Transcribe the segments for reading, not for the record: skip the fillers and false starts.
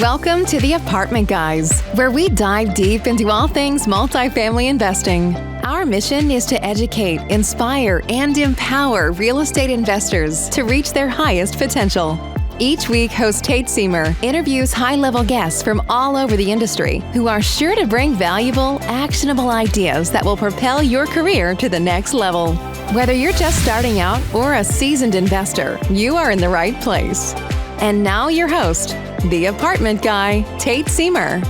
Welcome to the Apartment Guys, where we dive deep into all things multifamily investing. Our mission is to educate, inspire, and empower real estate investors to reach their highest potential. Each week, host Tate Siemer interviews high-level guests from all over the industry who are sure to bring valuable, actionable ideas that will propel your career to the next level. Whether you're just starting out or a seasoned investor, you are in the right place. And now your host, the Apartment Guy, Tate Siemer.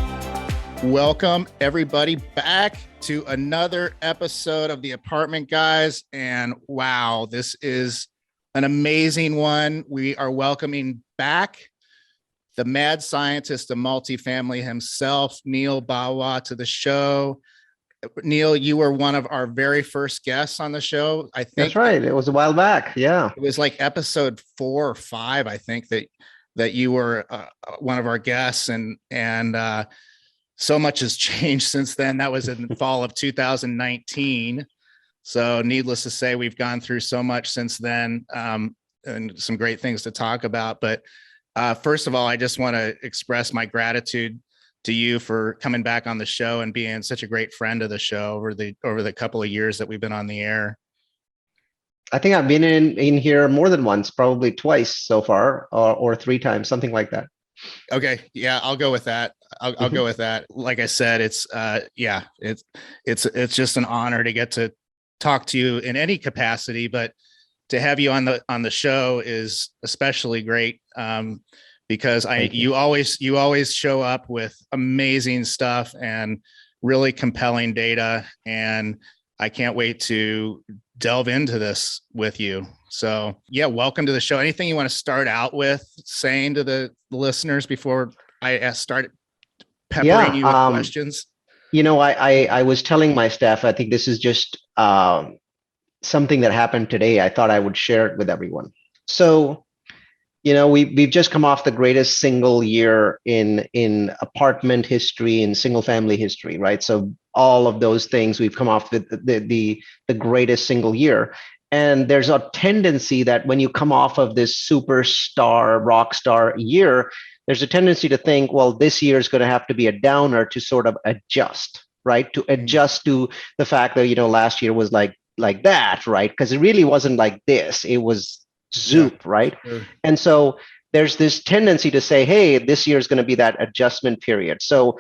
Welcome, everybody, back to another episode of the Apartment Guys. And wow, this is an amazing one. We are welcoming back the Mad Scientist of Multifamily himself, Neal Bawa, to the show. Neal, you were one of our very first guests on the show. I think that's right. It was a while back. Yeah, it was like episode 4 or 5. I think that you were one of our guests, and so much has changed since then. That was in the fall of 2019. So needless to say, we've gone through so much since then, and some great things to talk about. But first of all, I just want to express my gratitude to you for coming back on the show and being such a great friend of the show over the couple of years that we've been on the air. I think I've been in here more than once, probably twice so far, or 3 times, something like that. Okay. Yeah, I'll go with that. I'll go with that. Like I said, it's just an honor to get to talk to you in any capacity, but to have you on the show is especially great, because you always show up with amazing stuff and really compelling data, and I can't wait to delve into this with you. So yeah, welcome to the show. Anything you want to start out with saying to the listeners before I start peppering you with questions? You know, I was telling my staff, I think this is just something that happened today. I thought I would share it with everyone. So, you know, we've just come off the greatest single year in apartment history, in single family history, right? So all of those things, we've come off the greatest single year. And there's a tendency that when you come off of this superstar, rock star year, there's a tendency to think, well, this year is going to have to be a downer to sort of adjust, right? To adjust to the fact that, you know, last year was like that, right? Because it really wasn't like this. It was zoop, right? Sure. And so there's this tendency to say, hey, this year is going to be that adjustment period. So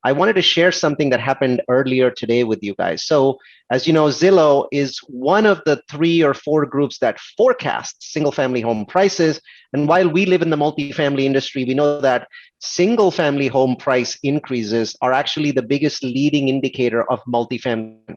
I wanted to share something that happened earlier today with you guys. So as you know, Zillow is one of the 3 or 4 groups that forecast single family home prices. And while we live in the multifamily industry, we know that single family home price increases are actually the biggest leading indicator of multifamily.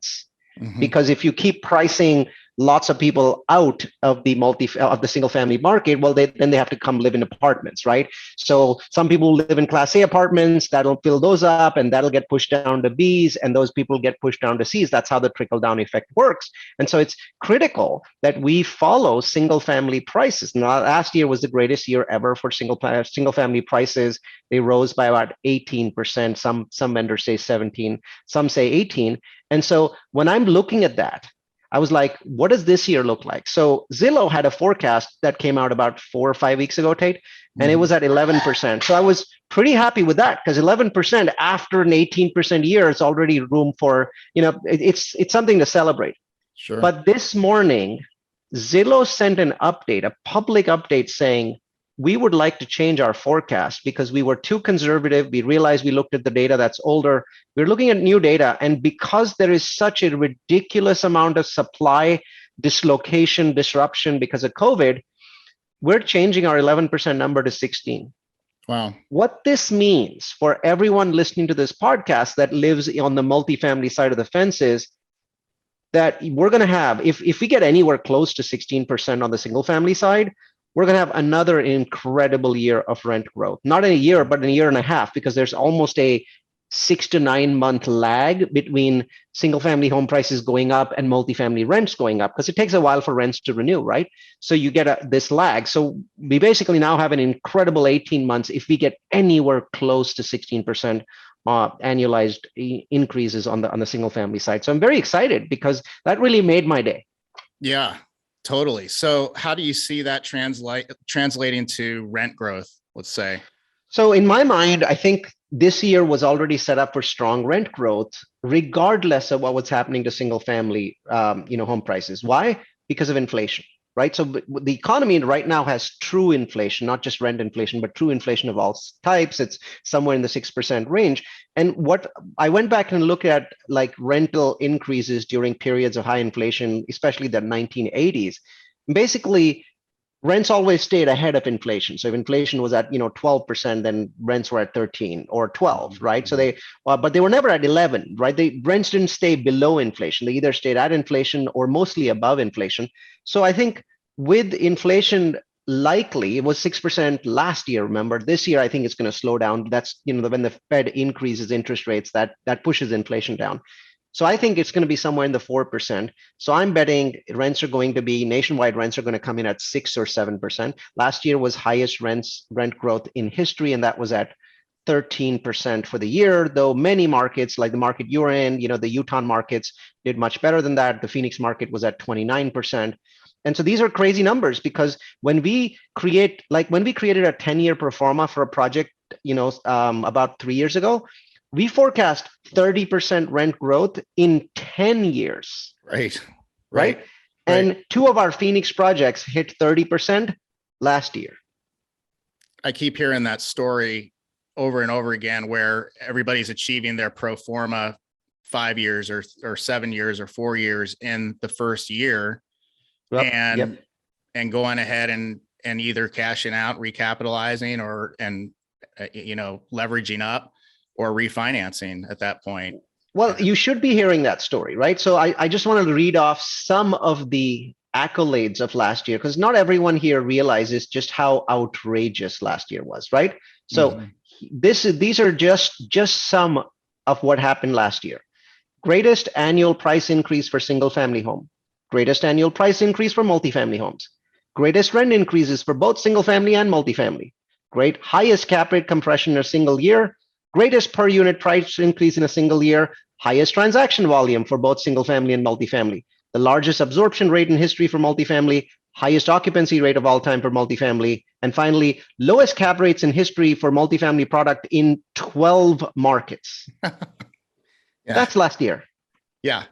Because if you keep pricing lots of people out of the single family market, well, then they have to come live in apartments, right? So some people live in Class A apartments, that'll fill those up, and that'll get pushed down to Bs, and those people get pushed down to Cs. That's how the trickle down effect works. And so it's critical that we follow single family prices. Now, last year was the greatest year ever for single family prices. They rose by about 18%. Some vendors say 17, some say 18. And so when I'm looking at that, I was like, what does this year look like? So Zillow had a forecast that came out about 4 or 5 weeks ago, Tate, and it was at 11%. So I was pretty happy with that, because 11% after an 18% year is already room for, you know, it's something to celebrate. Sure. But this morning, Zillow sent an update, a public update saying, we would like to change our forecast because we were too conservative. We realized we looked at the data that's older. We're looking at new data. And because there is such a ridiculous amount of supply dislocation, disruption because of COVID, we're changing our 11% number to 16. Wow. What this means for everyone listening to this podcast that lives on the multifamily side of the fence is that we're going to have, if we get anywhere close to 16% on the single family side, we're going to have another incredible year of rent growth. Not in a year, but in a year and a half, because there's almost a 6 to 9 month lag between single family home prices going up and multifamily rents going up, because it takes a while for rents to renew, right? So you get this lag. So we basically now have an incredible 18 months if we get anywhere close to 16% annualized increases on the single family side. So I'm very excited because that really made my day. Yeah. Totally. So how do you see that translating to rent growth, let's say? So in my mind, I think this year was already set up for strong rent growth, regardless of what was happening to single family, home prices. Why? Because of inflation, right? So the economy right now has true inflation, not just rent inflation, but true inflation of all types. It's somewhere in the 6% range. And what I went back and looked at, like rental increases during periods of high inflation, especially the 1980s. Basically, rents always stayed ahead of inflation. So if inflation was at 12%, then rents were at 13 or 12, right? So but they were never at 11, right? Rents didn't stay below inflation. They either stayed at inflation or mostly above inflation. So I think with inflation, likely it was 6% last year. Remember, this year I think it's going to slow down. That's when the Fed increases interest rates, that pushes inflation down. So I think it's going to be somewhere in the 4%. So I'm betting rents are going to be, nationwide rents are going to come in at 6 or 7%. Last year was highest rent growth in history, and that was at 13% for the year, though many markets, like the market you're in, the Utah markets, did much better than that. The Phoenix market was at 29%. And so these are crazy numbers, because when we created a 10-year pro forma for a project, about 3 years ago, we forecast 30% rent growth in 10 years. Right. And two of our Phoenix projects hit 30% last year. I keep hearing that story over and over again, where everybody's achieving their pro forma 5 years or 7 years or 4 years in the first year. And going ahead and either cashing out, recapitalizing, or leveraging up, or refinancing at that point. Well, you should be hearing that story, right? So I just wanted to read off some of the accolades of last year, because not everyone here realizes just how outrageous last year was, right? So these are just some of what happened last year. Greatest annual price increase for single family home. Greatest annual price increase for multifamily homes. Greatest rent increases for both single family and multifamily. Highest cap rate compression in a single year. Greatest per unit price increase in a single year, highest transaction volume for both single family and multifamily, the largest absorption rate in history for multifamily, highest occupancy rate of all time for multifamily, and finally, lowest cap rates in history for multifamily product in 12 markets. That's last year. Yeah.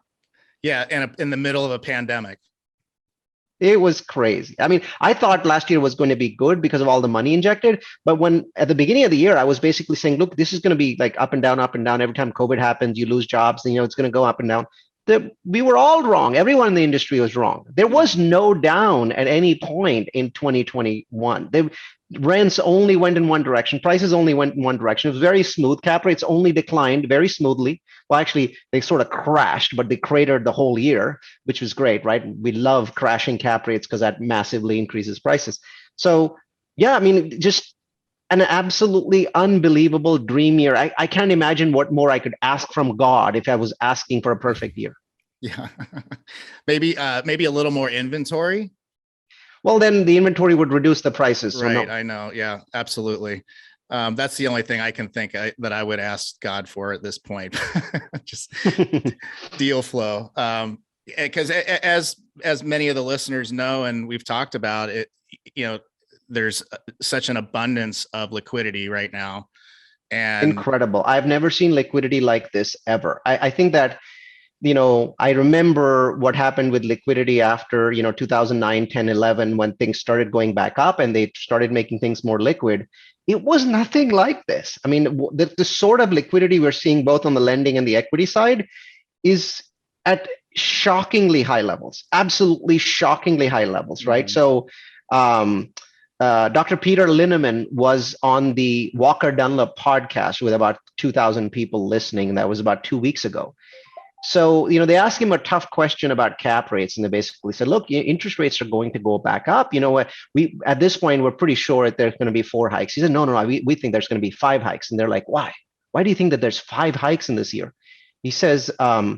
And in the middle of a pandemic. It was crazy. I mean, I thought last year was going to be good because of all the money injected. But when at the beginning of the year, I was basically saying, look, this is going to be like up and down, up and down. Every time COVID happens, you lose jobs, and it's going to go up and down. We were all wrong. Everyone in the industry was wrong. There was no down at any point in 2021. Rents only went in one direction. Prices only went in one direction. It was very smooth. Cap rates only declined very smoothly. Well, actually, they sort of crashed, but they cratered the whole year, which was great, right? We love crashing cap rates because that massively increases prices. So, yeah, I mean, just an absolutely unbelievable dream year. I can't imagine what more I could ask from God if I was asking for a perfect year. Yeah, maybe a little more inventory. Well, then the inventory would reduce the prices. So right. No. I know. Yeah, absolutely. That's the only thing I can think that I would ask God for at this point. Just deal flow. Because as many of the listeners know, and we've talked about it, there's such an abundance of liquidity right now. And incredible. I've never seen liquidity like this ever. I think that, I remember what happened with liquidity after, 2009, 10, 11, when things started going back up and they started making things more liquid. It was nothing like this. I mean, the sort of liquidity we're seeing both on the lending and the equity side is at shockingly high levels, absolutely shockingly high levels, right? So Dr. Peter Linneman was on the Walker Dunlop podcast with about 2,000 people listening. That was about 2 weeks ago. So, they asked him a tough question about cap rates, and they basically said, look, interest rates are going to go back up. We at this point, we're pretty sure that there's going to be 4 hikes. He said, no, we think there's going to be 5 hikes. And they're like, why? Why do you think that there's 5 hikes in this year? He says, what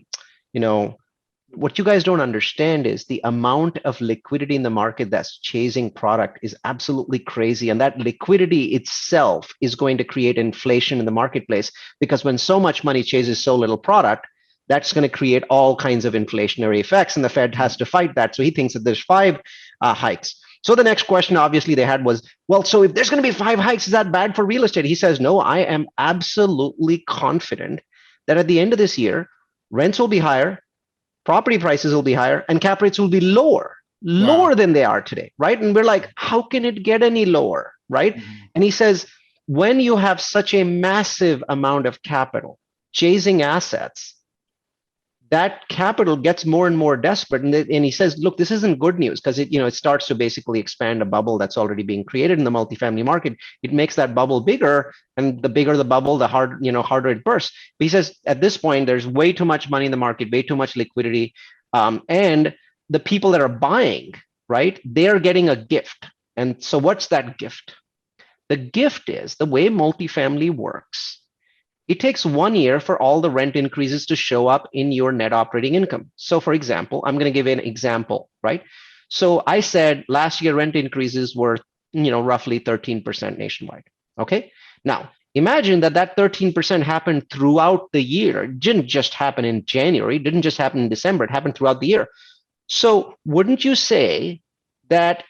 you guys don't understand is the amount of liquidity in the market that's chasing product is absolutely crazy. And that liquidity itself is going to create inflation in the marketplace, because when so much money chases so little product, that's going to create all kinds of inflationary effects, and the Fed has to fight that. So he thinks that there's 5 hikes. So the next question obviously they had was, well, so if there's going to be 5 hikes, is that bad for real estate? He says, no, I am absolutely confident that at the end of this year, rents will be higher, property prices will be higher, and cap rates will be lower than they are today, right? And we're like, how can it get any lower, right? Mm-hmm. And he says, when you have such a massive amount of capital chasing assets, that capital gets more and more desperate. And he says, look, this isn't good news, because it starts to basically expand a bubble that's already being created in the multifamily market. It makes that bubble bigger, and the bigger the bubble, the harder it bursts. But he says at this point, there's way too much money in the market, way too much liquidity. And the people that are buying, right, they're getting a gift. And so what's that gift? The gift is the way multifamily works. It takes 1 year for all the rent increases to show up in your net operating income. So for example, I'm going to give an example, right? So I said last year rent increases were, roughly 13% nationwide. Okay. Now imagine that 13% happened throughout the year. It didn't just happen in January. It didn't just happen in December. It happened throughout the year. So wouldn't you say that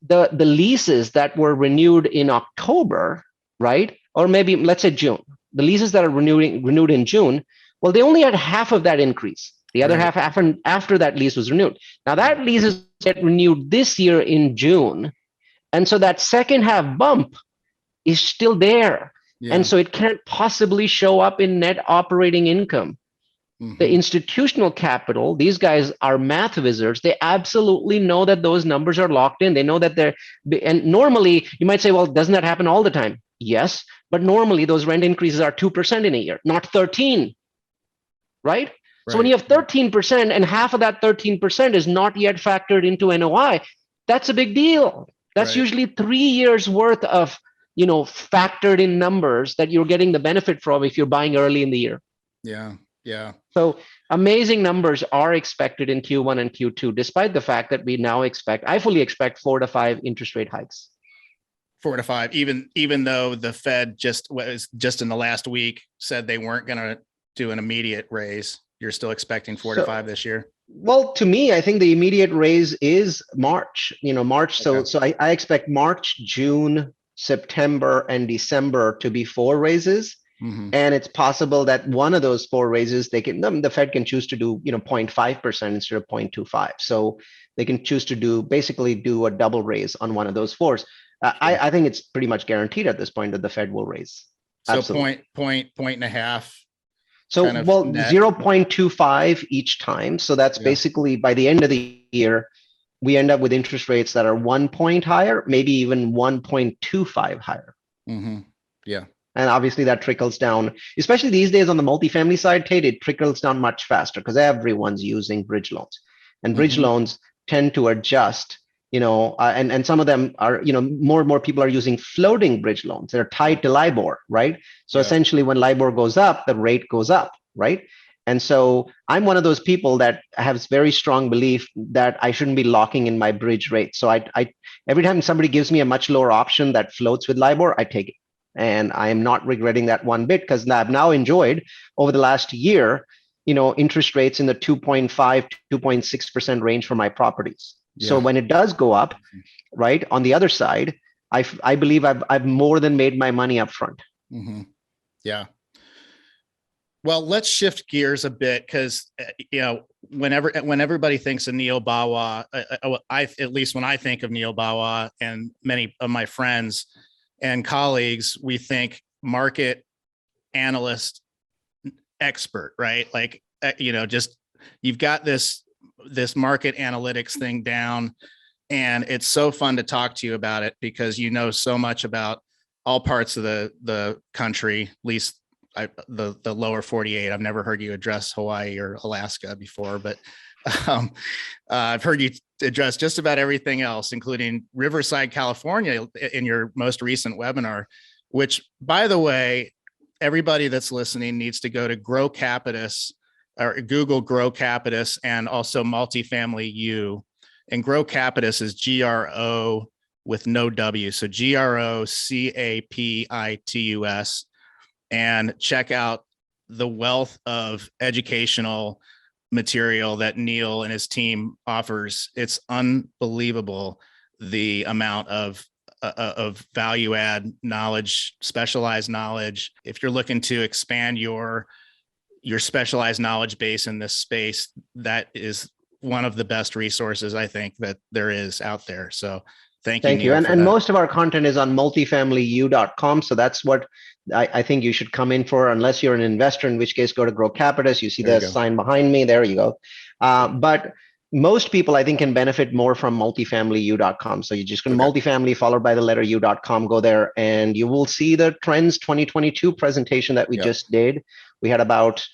the leases that were renewed in October, right? Or maybe let's say June, the leases that are renewed in June, well, they only had half of that increase. The other half happened after that lease was renewed. Now that leases get renewed this year in June. And so that second half bump is still there. Yeah. And so it can't possibly show up in net operating income. Mm-hmm. The institutional capital, these guys are math wizards. They absolutely know that those numbers are locked in. They know that and normally you might say, well, doesn't that happen all the time? Yes, but normally those rent increases are 2% in a year, not 13, right? So when you have 13% and half of that 13% is not yet factored into NOI, that's a big deal. That's usually 3 years worth of, factored in numbers that you're getting the benefit from if you're buying early in the year. Yeah. Yeah. So amazing numbers are expected in Q1 and Q2, despite the fact that I fully expect 4 to 5 interest rate hikes. 4 to 5, even though the Fed just in the last week said they weren't going to do an immediate raise, you're still expecting 4 to 5 this year? Well, to me, I think the immediate raise is March. March. Okay. So I expect March, June, September, and December to be 4 raises. Mm-hmm. And it's possible that one of those 4 raises, the Fed can choose to do, 0.5% instead of 0.25. So they can choose to do a double raise on one of those 4s. I think it's pretty much guaranteed at this point that the Fed will raise. So point and a half. So 0.25 each time. So that's basically by the end of the year, we end up with interest rates that are 1 point higher, maybe even 1.25 higher. Mm-hmm. Yeah. And obviously that trickles down, especially these days on the multifamily side, Tate, it trickles down much faster because everyone's using bridge loans. And bridge loans tend to adjust, and some of them are, more and more people are using floating bridge loans. They're tied to LIBOR, right? So essentially when LIBOR goes up, the rate goes up, right? And so I'm one of those people that has very strong belief that I shouldn't be locking in my bridge rate. So I every time somebody gives me a much lower option that floats with LIBOR, I take it. And I am not regretting that one bit because I've now enjoyed over the last year, interest rates in the 2.5 to 2.6% range for my properties. Yeah. So when it does go up, right, on the other side, I believe I've more than made my money up front. Mm-hmm. Yeah. Well, let's shift gears a bit because, when everybody thinks of Neal Bawa, at least when I think of Neal Bawa and many of my friends and colleagues, we think market analyst expert, right? Like, just you've got this market analytics thing down, and it's so fun to talk to you about it because you know so much about all parts of the country, at least the lower 48. I've never heard you address Hawaii or Alaska before, but I've heard you address just about everything else, including Riverside, California, in your most recent webinar, which, by the way, everybody that's listening needs to go to Grocapitus or Google Grocapitus and also multifamily U. And Grocapitus is GRO with no W. So GROCAPITUS. And check out the wealth of educational material that Neal and his team offers. It's unbelievable the amount of value add knowledge, specialized knowledge. If you're looking to expand your specialized knowledge base in this space, that is one of the best resources I think that there is out there. So thank you, Neal, And most of our content is on multifamilyu.com. So that's what I think you should come in for, unless you're an investor, in which case go to Grocapitus. You see the sign behind me. There you go. But most people, I think, can benefit more from multifamilyu.com. So you just go to multifamily followed by the letter u.com, go there, and you will see the Trends 2022 presentation that we just did. We had about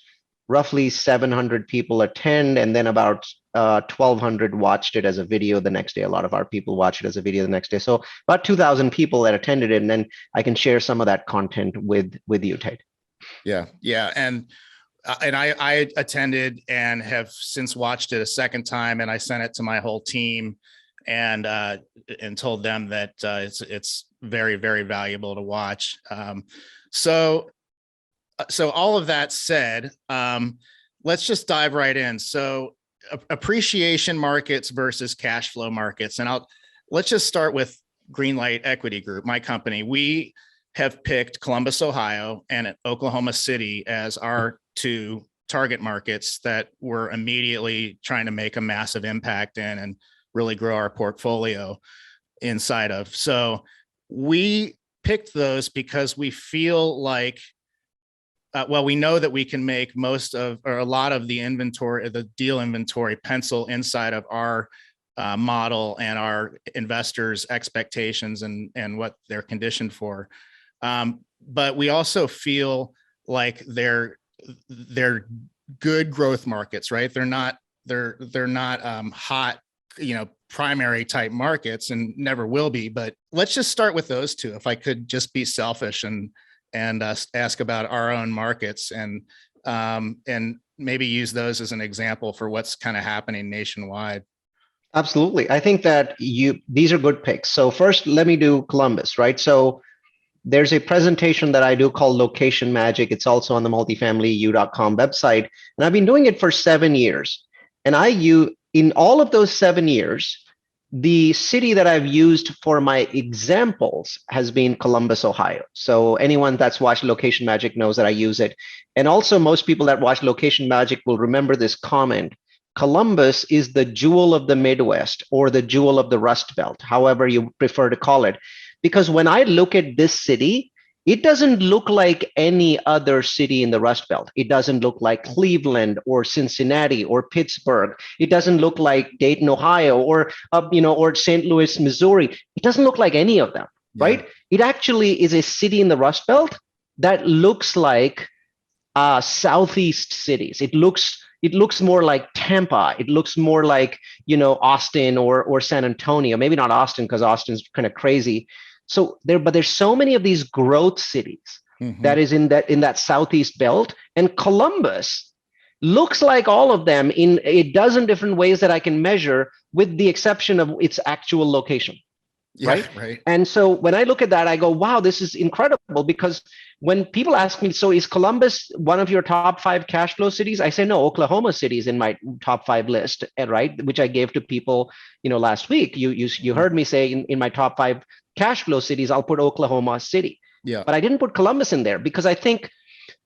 roughly 700 people attend, and then about 1,200 watched it as a video the next day. A lot of our people watched it as a video the next day. So about 2,000 people that attended it, and then I can share some of that content with you, Tate. Yeah. And I attended and have since watched it a second time, and I sent it to my whole team and told them that it's very, very valuable to watch. So all of that said, let's just dive right in. So appreciation markets versus cash flow markets. And let's just start with Greenlight Equity Group, my company. We have picked Columbus, Ohio and Oklahoma City as our two target markets that we're immediately trying to make a massive impact in and really grow our portfolio inside of. So we picked those because we feel like, we know that we can make most of, or a lot of the inventory, the deal inventory pencil inside of our model and our investors' expectations and what they're conditioned for. But we also feel like they're good growth markets, right? They're not hot, primary type markets, and never will be. But let's just start with those two. If I could just be selfish and ask about our own markets and maybe use those as an example for what's kind of happening nationwide. Absolutely. I think that these are good picks. So first, let me do Columbus, right? So there's a presentation that I do called Location Magic. It's also on the multifamilyu.com website. And I've been doing it for 7 years. And in all of those 7 years, the city that I've used for my examples has been Columbus, Ohio. So anyone that's watched Location Magic knows that I use it. And also most people that watch Location Magic will remember this comment. Columbus is the jewel of the Midwest, or the jewel of the Rust Belt, however you prefer to call it. Because when I look at this city, it doesn't look like any other city in the Rust Belt. It doesn't look like Cleveland or Cincinnati or Pittsburgh. It doesn't look like Dayton, Ohio, or St. Louis, Missouri. It doesn't look like any of them, right? It actually is a city in the Rust Belt that looks like Southeast cities. It looks more like Tampa. It looks more like Austin or San Antonio. Maybe not Austin, because Austin's kind of crazy. So there's so many of these growth cities that is in that Southeast belt, and Columbus looks like all of them in a dozen different ways that I can measure, with the exception of its actual location. Right. And so when I look at that, I go, wow, this is incredible. Because when people ask me, so is Columbus one of your top 5 cash flow cities? I say, no, Oklahoma City is in my top 5 list, right? Which I gave to people, last week. You heard me say in my top 5 cash flow cities, I'll put Oklahoma City. But I didn't put Columbus in there, because I think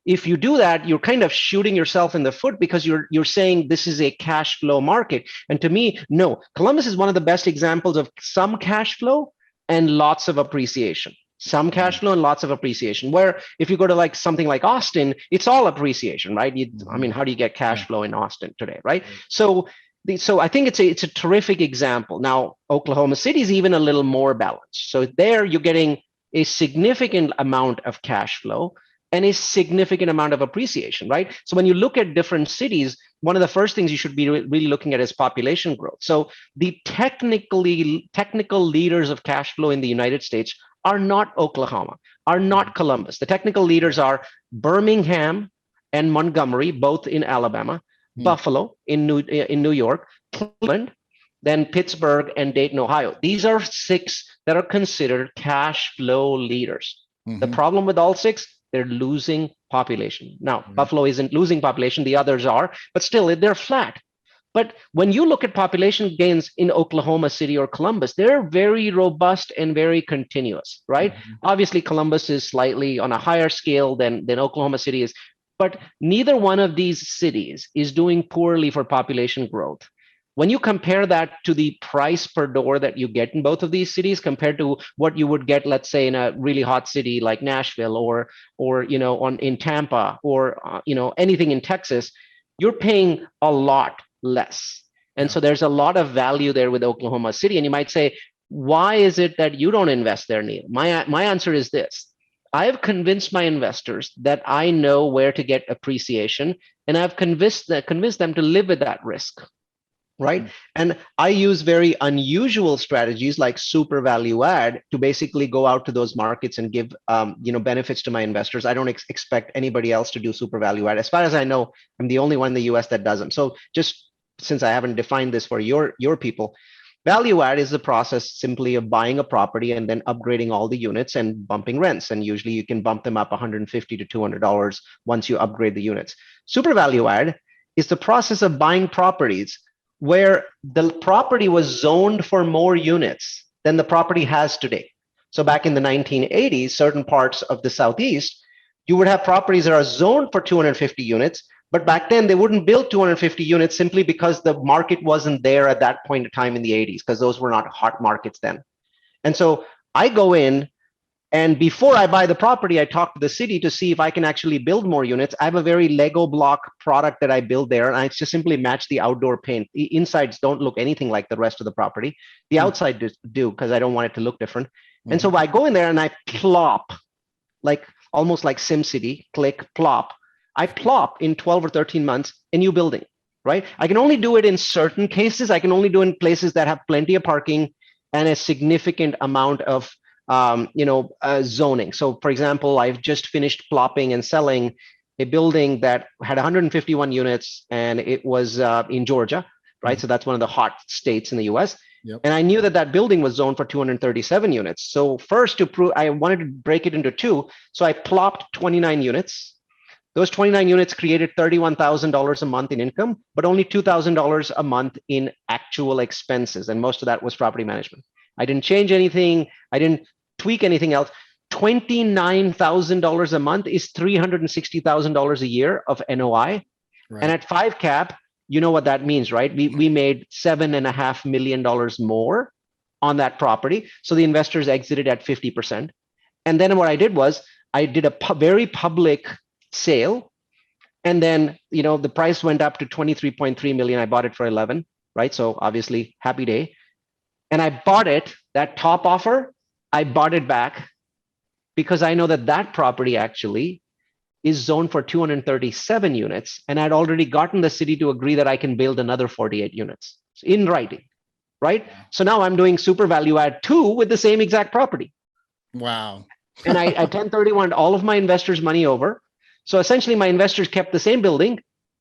if you do that, you're kind of shooting yourself in the foot, because you're saying this is a cash flow market. And to me, no, Columbus is one of the best examples of some cash flow and lots of appreciation. Some cash flow and lots of appreciation. Where if you go to like something like Austin, it's all appreciation, right? How do you get cash flow in Austin today, right? So I think it's a terrific example. Now, Oklahoma City is even a little more balanced. So there you're getting a significant amount of cash flow and a significant amount of appreciation, right? So when you look at different cities, one of the first things you should be really looking at is population growth. So the technical leaders of cash flow in the United States are not Oklahoma, are not Columbus. The technical leaders are Birmingham and Montgomery, both in Alabama, Buffalo in New York, Cleveland, then Pittsburgh and Dayton, Ohio. These are 6 that are considered cash flow leaders. The problem with all 6, they're losing population. Now, Buffalo isn't losing population, the others are, but still they're flat. But when you look at population gains in Oklahoma City or Columbus, they're very robust and very continuous, right? Mm-hmm. Obviously, Columbus is slightly on a higher scale than Oklahoma City is, but neither one of these cities is doing poorly for population growth. When you compare that to the price per door that you get in both of these cities compared to what you would get, let's say, in a really hot city like Nashville or in Tampa or anything in Texas, you're paying a lot less. And so there's a lot of value there with Oklahoma City. And you might say, why is it that you don't invest there, Neal? My answer is this. I have convinced my investors that I know where to get appreciation, and I've convinced them to live with that risk. Right. And I use very unusual strategies like super value add to basically go out to those markets and give benefits to my investors. I don't expect anybody else to do super value add. As far as I know, I'm the only one in the US that does them. So just since I haven't defined this for your people, value add is the process simply of buying a property and then upgrading all the units and bumping rents. And usually you can bump them up $150 to $200 once you upgrade the units. Super value add is the process of buying properties where the property was zoned for more units than the property has today. So back in the 1980s, certain parts of the Southeast, you would have properties that are zoned for 250 units, but back then they wouldn't build 250 units simply because the market wasn't there at that point in time in the 80s, because those were not hot markets then. And so I go in, and before I buy the property, I talk to the city to see if I can actually build more units. I have a very Lego block product that I build there, and I just simply match the outdoor paint. The insides don't look anything like the rest of the property. The outside do, because I don't want it to look different. And so I go in there and I plop, like almost like SimCity, click, plop. I plop in 12 or 13 months a new building, right? I can only do it in certain cases. I can only do it in places that have plenty of parking and a significant amount of zoning. So for example, I've just finished plopping and selling a building that had 151 units, and it was in Georgia, right? So that's one of the hot states in the US. Yep. And I knew that building was zoned for 237 units. So first, to prove, I wanted to break it into two. So I plopped 29 units. Those 29 units created $31,000 a month in income, but only $2,000 a month in actual expenses. And most of that was property management. I didn't change anything. I didn't tweak anything else. $29,000 a month is $360,000 a year of NOI. Right. And at 5 cap, you know what that means, right? We made $7.5 million more on that property. So the investors exited at 50%. And then what I did was I did a very public sale. And then, the price went up to 23.3 million. I bought it for 11, right? So obviously happy day. And I bought it, that top offer, I bought it back because I know that property actually is zoned for 237 units. And I'd already gotten the city to agree that I can build another 48 units in writing, right? Yeah. So now I'm doing super value add 2 with the same exact property. Wow. And I 1031 all of my investors' money over. So essentially my investors kept the same building,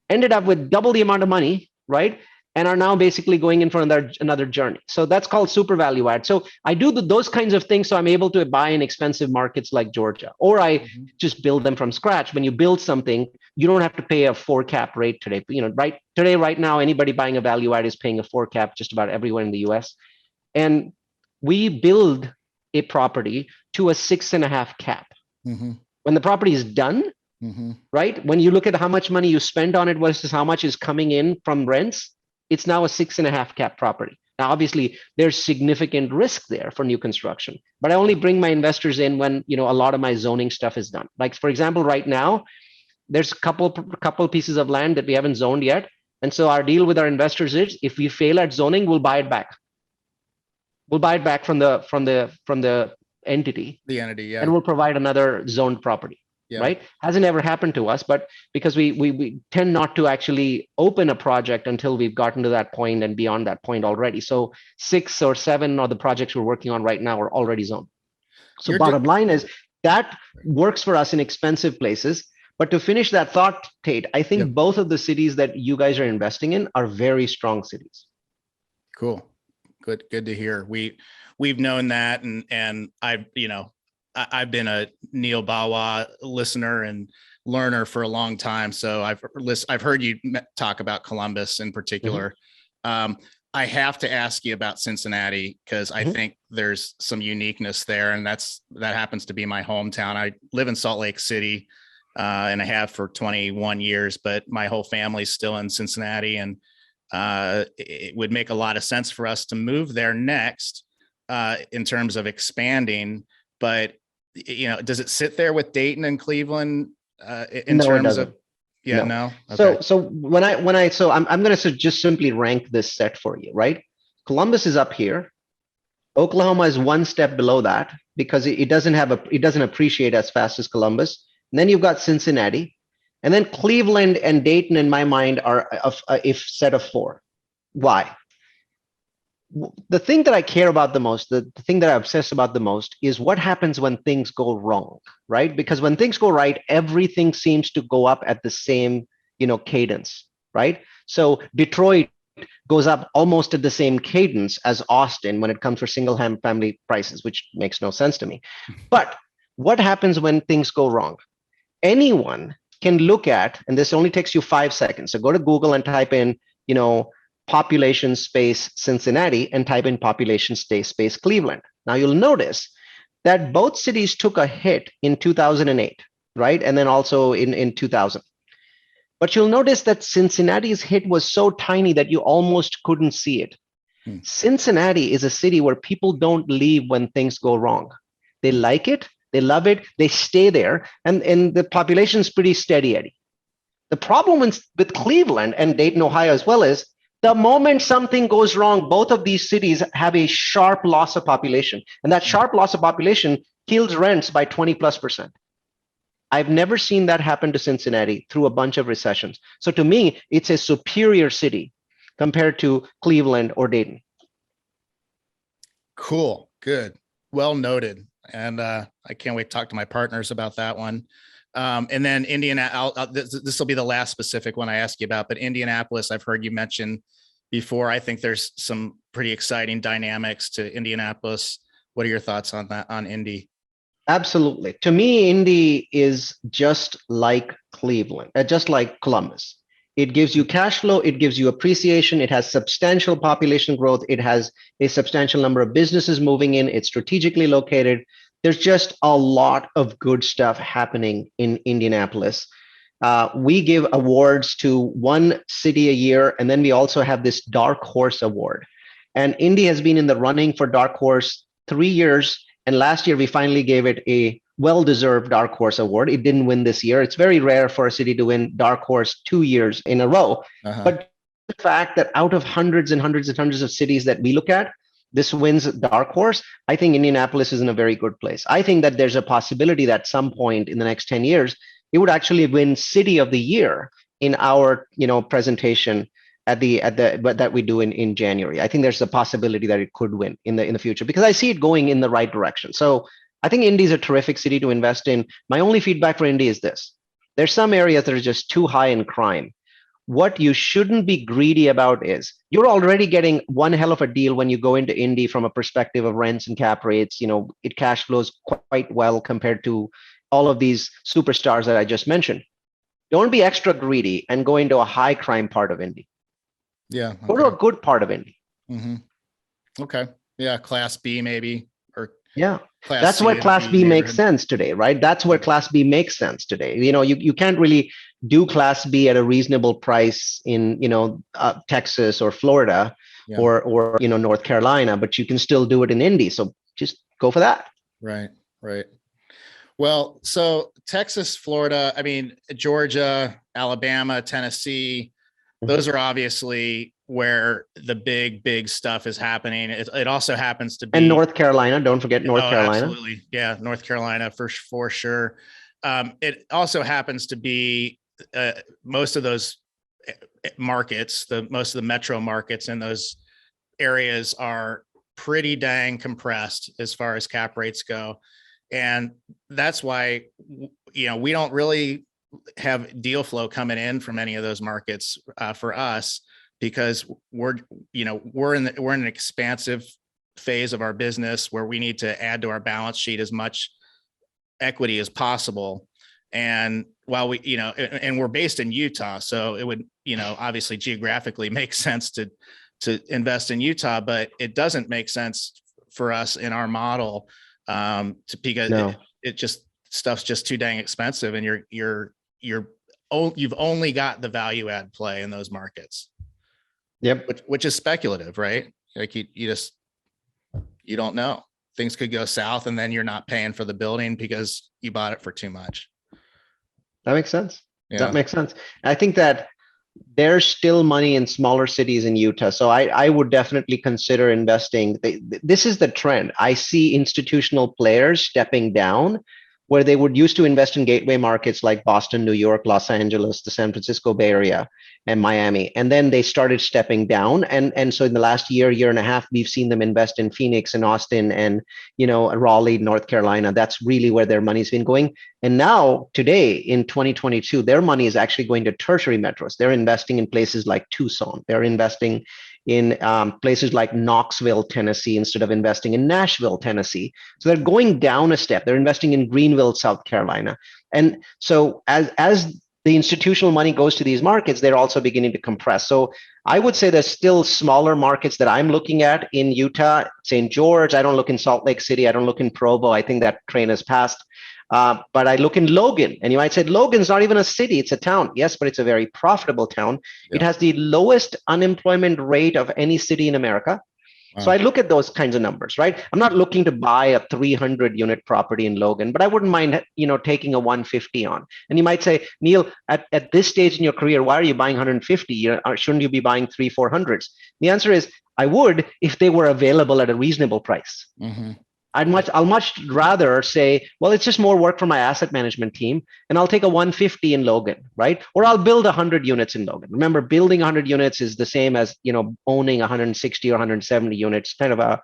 ended up with double the amount of money, right? And are now basically going in for another journey. So that's called super value add. So I do those kinds of things, so I'm able to buy in expensive markets like Georgia, or I just build them from scratch. When you build something, you don't have to pay a 4 cap rate today. Right now, anybody buying a value add is paying a 4 cap just about everywhere in the US. And we build a property to a 6.5 cap. Mm-hmm. When the property is done, right? When you look at how much money you spend on it versus how much is coming in from rents, it's now a 6.5 cap property. Now, obviously, there's significant risk there for new construction, but I only bring my investors in when a lot of my zoning stuff is done. Like, for example, right now, there's a couple pieces of land that we haven't zoned yet, and so our deal with our investors is if we fail at zoning, we'll buy it back. We'll buy it back from the entity. The entity, yeah. And we'll provide another zoned property. Yeah. Right? Hasn't ever happened to us, but because we tend not to actually open a project until we've gotten to that point and beyond that point already. So 6 or 7 of the projects we're working on right now are already zoned. So bottom line is that works for us in expensive places. But to finish that thought, Tate, I think both of the cities that you guys are investing in are very strong cities. Cool. Good to hear. We've known that, and I've been a Neal Bawa listener and learner for a long time. So I've heard you talk about Columbus in particular. I have to ask you about Cincinnati because I think there's some uniqueness there, and that happens to be my hometown. I live in Salt Lake City, and I have for 21 years, but my whole family's still in Cincinnati, and it would make a lot of sense for us to move there next in terms of expanding. But does it sit there with Dayton and Cleveland in terms of? Yeah, no. Okay. So I'm going to just simply rank this set for you, right? Columbus is up here. Oklahoma is one step below that because it doesn't appreciate as fast as Columbus. And then you've got Cincinnati, and then Cleveland and Dayton, in my mind, are a set of four. Why? The thing that I care about the most, the thing that I obsess about the most is what happens when things go wrong, right? Because when things go right, everything seems to go up at the same, cadence, right? So Detroit goes up almost at the same cadence as Austin when it comes for single family prices, which makes no sense to me. But what happens when things go wrong? Anyone can look at, and this only takes you 5 seconds. So go to Google and type in, population space Cincinnati and type in population space Cleveland. Now you'll notice that both cities took a hit in 2008, right? And then also in 2000. But you'll notice that Cincinnati's hit was so tiny that you almost couldn't see it. Cincinnati is a city where people don't leave when things go wrong. They like it, they love it, they stay there, and the population's pretty steady, Eddie. The problem with Cleveland and Dayton, Ohio as well is the moment something goes wrong, both of these cities have a sharp loss of population. And that sharp loss of population kills rents by 20+%. I've never seen that happen to Cincinnati through a bunch of recessions. So to me, it's a superior city compared to Cleveland or Dayton. Cool. Good. Well noted. And I can't wait to talk to my partners about that one. And then this will be the last specific one I ask you about, but Indianapolis, I've heard you mention before. I think there's some pretty exciting dynamics to Indianapolis. What are your thoughts on that, on Indy? Absolutely. To me, Indy is just like Cleveland, just like Columbus. It gives you cash flow. It gives you appreciation. It has substantial population growth. It has a substantial number of businesses moving in. It's strategically located. There's just a lot of good stuff happening in Indianapolis. We give awards to one city a year, and then we also have this Dark Horse Award. And Indy has been in the running for Dark Horse 3 years, and last year we finally gave it a well-deserved Dark Horse Award. It didn't win this year. It's very rare for a city to win Dark Horse 2 years in a row. But the fact that out of hundreds and hundreds and hundreds of cities that we look at, this wins Dark Horse, I think Indianapolis is in a very good place. I think that there's a possibility that at some point in the next 10 years, it would actually win City of the Year in our presentation at that we do in January. I think there's a possibility that it could win in the future because I see it going in the right direction. So I think Indy is a terrific city to invest in. My only feedback for Indy is this. There's some areas that are just too high in crime. What you shouldn't be greedy about is you're already getting one hell of a deal when you go into Indy from a perspective of rents and cap rates. It cash flows quite well compared to all of these superstars that I just mentioned. Don't be extra greedy and go into a high crime part of Indy. Yeah. Okay. Go to a good part of Indy. Mm-hmm. Okay. Yeah. Class B maybe. Yeah, that's where Class B makes sense today, right? That's where Class B makes sense today. You can't really do Class B at a reasonable price in Texas or Florida or North Carolina, but you can still do it in Indy. So just go for that. Right. Well, so Texas, Florida, Georgia, Alabama, Tennessee, those are obviously where the big stuff is happening. It also happens to be, and North Carolina. Don't forget North Carolina. Absolutely, yeah, North Carolina for sure. It also happens to be most of those markets, most of the metro markets in those areas are pretty dang compressed as far as cap rates go, and that's why we don't really have deal flow coming in from any of those markets for us. Because we're in an expansive phase of our business where we need to add to our balance sheet as much equity as possible. And while and we're based in Utah, so it would, obviously geographically make sense to to invest in Utah, but it doesn't make sense for us in our model because No. it just stuff's just too dang expensive, and you've only got the value add play in those markets. Yep. Which is speculative, right? Like you don't know. Things could go south, and then you're not paying for the building because you bought it for too much. That makes sense. Yeah. That makes sense. I think that there's still money in smaller cities in Utah. So I would definitely consider investing. This is the trend. I see institutional players stepping down where they would used to invest in gateway markets like Boston, New York, Los Angeles, the San Francisco Bay Area, and Miami. And then they started stepping down. And so in the last year and a half, we've seen them invest in Phoenix and Austin and, Raleigh, North Carolina. That's really where their money's been going. And now today in 2022, their money is actually going to tertiary metros. They're investing in places like Tucson. They're investing in places like Knoxville, Tennessee, instead of investing in Nashville, Tennessee. So they're going down a step. They're investing in Greenville, South Carolina. And so as the institutional money goes to these markets, they're also beginning to compress. So I would say there's still smaller markets that I'm looking at in Utah, St. George. I don't look in Salt Lake City. I don't look in Provo. I think that train has passed. But I look in Logan, and you might say Logan's not even a city, it's a town. Yes, but it's a very profitable town. Yeah. It has the lowest unemployment rate of any city in America. Wow. So I look at those kinds of numbers, right? I'm not looking to buy a 300 unit property in Logan, but I wouldn't mind, taking a 150 on. And you might say, Neal, at this stage in your career, why are you buying 150? Shouldn't you be buying 300-400s? The answer is, I would if they were available at a reasonable price. Mm-hmm. I'll much rather say, well, it's just more work for my asset management team, and I'll take a 150 in Logan, right? Or I'll build 100 units in Logan. Remember, building 100 units is the same as owning 160 or 170 units. Kind of a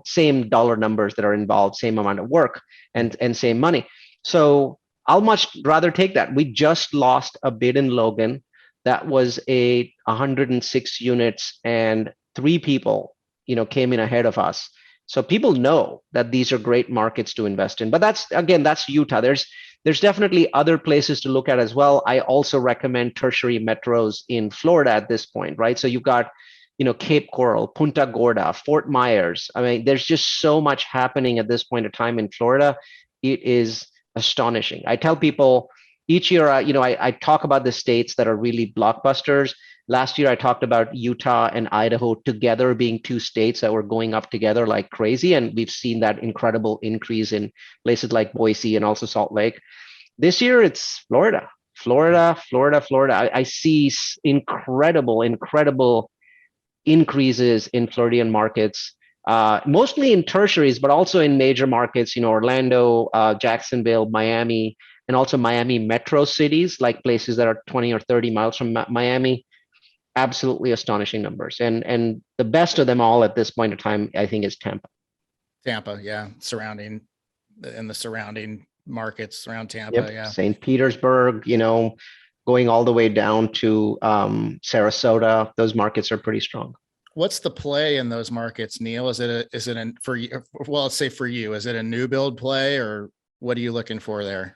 same dollar numbers that are involved, same amount of work, and same money. So I'll much rather take that. We just lost a bid in Logan that was 106 units, and 3 people came in ahead of us. So people know that these are great markets to invest in, but that's Utah. There's definitely other places to look at as well. I also recommend tertiary metros in Florida at this point, right? So you've got, Cape Coral, Punta Gorda, Fort Myers. I mean, there's just so much happening at this point of time in Florida. It is astonishing. I tell people each year, I talk about the states that are really blockbusters. Last year, I talked about Utah and Idaho together being 2 states that were going up together like crazy. And we've seen that incredible increase in places like Boise and also Salt Lake. This year, it's Florida. I see incredible increases in Floridian markets, mostly in tertiaries, but also in major markets, Orlando, Jacksonville, Miami, and also Miami metro cities, like places that are 20 or 30 miles from Miami. Absolutely astonishing numbers. And the best of them all at this point in time, I think, is Tampa. Yeah. The surrounding markets around Tampa. Yep. Yeah. St. Petersburg, going all the way down to Sarasota. Those markets are pretty strong. What's the play in those markets, Neal? Is it for you? Well, let's say for you, is it a new build play, or what are you looking for there?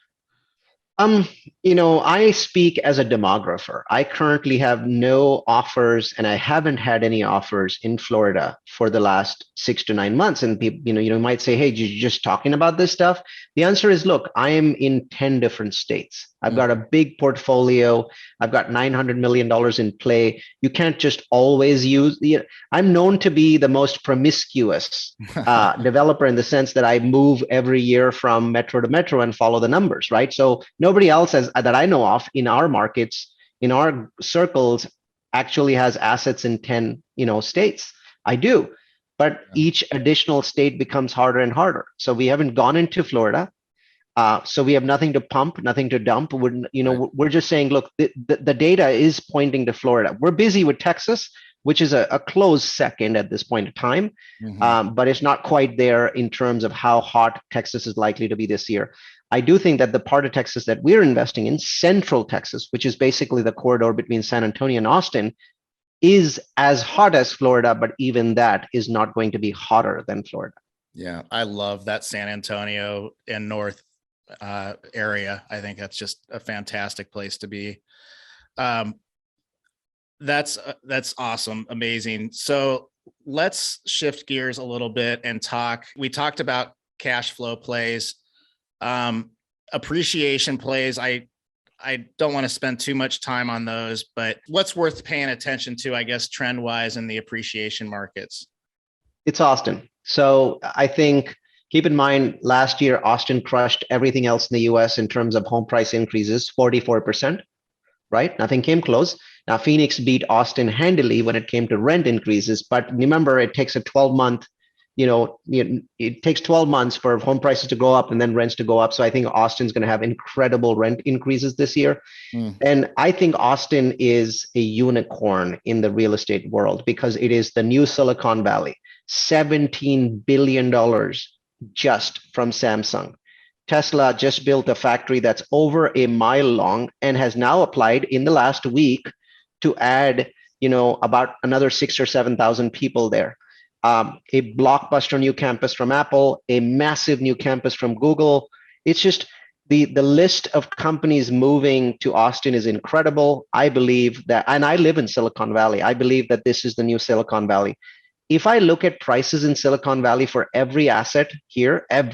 I speak as a demographer. I currently have no offers, and I haven't had any offers in Florida for the last 6 to 9 months. And people, you might say, hey, you're just talking about this stuff. The answer is, look, I am in 10 different states. I've got a big portfolio. I've got $900 million in play. You can't just always use I'm known to be the most promiscuous developer in the sense that I move every year from metro to metro and follow the numbers, right? So nobody else that I know of in our markets, in our circles, actually has assets in 10, states. I do, but each additional state becomes harder and harder. So we haven't gone into Florida. So we have nothing to pump, nothing to dump. We're just saying, look, the data is pointing to Florida. We're busy with Texas, which is a close second at this point in time, but it's not quite there in terms of how hot Texas is likely to be this year. I do think that the part of Texas that we're investing in, Central Texas, which is basically the corridor between San Antonio and Austin, is as hot as Florida, but even that is not going to be hotter than Florida. Yeah, I love that San Antonio and North area. I think that's just a fantastic place to be. That's awesome. Amazing. So let's shift gears a little bit and talk. We talked about cash flow plays, appreciation plays. I don't want to spend too much time on those, but what's worth paying attention to, I guess, trend wise in the appreciation markets? It's Austin. So I think keep in mind last year, Austin crushed everything else in the US in terms of home price increases, 44%, right? Nothing came close. Now, Phoenix beat Austin handily when it came to rent increases, but remember, it takes a 12-month, it takes 12 months for home prices to go up and then rents to go up. So I think Austin's going to have incredible rent increases this year. And I think Austin is a unicorn in the real estate world because it is the new Silicon Valley. $17 billion just from Samsung. Tesla just built a factory that's over a mile long and has now applied in the last week to add, about another 6,000 or 7,000 people there. A blockbuster new campus from Apple, a massive new campus from Google. It's just the list of companies moving to Austin is incredible. I believe that, and I live in Silicon Valley. I believe that this is the new Silicon Valley. If I look at prices in Silicon Valley for every asset here, and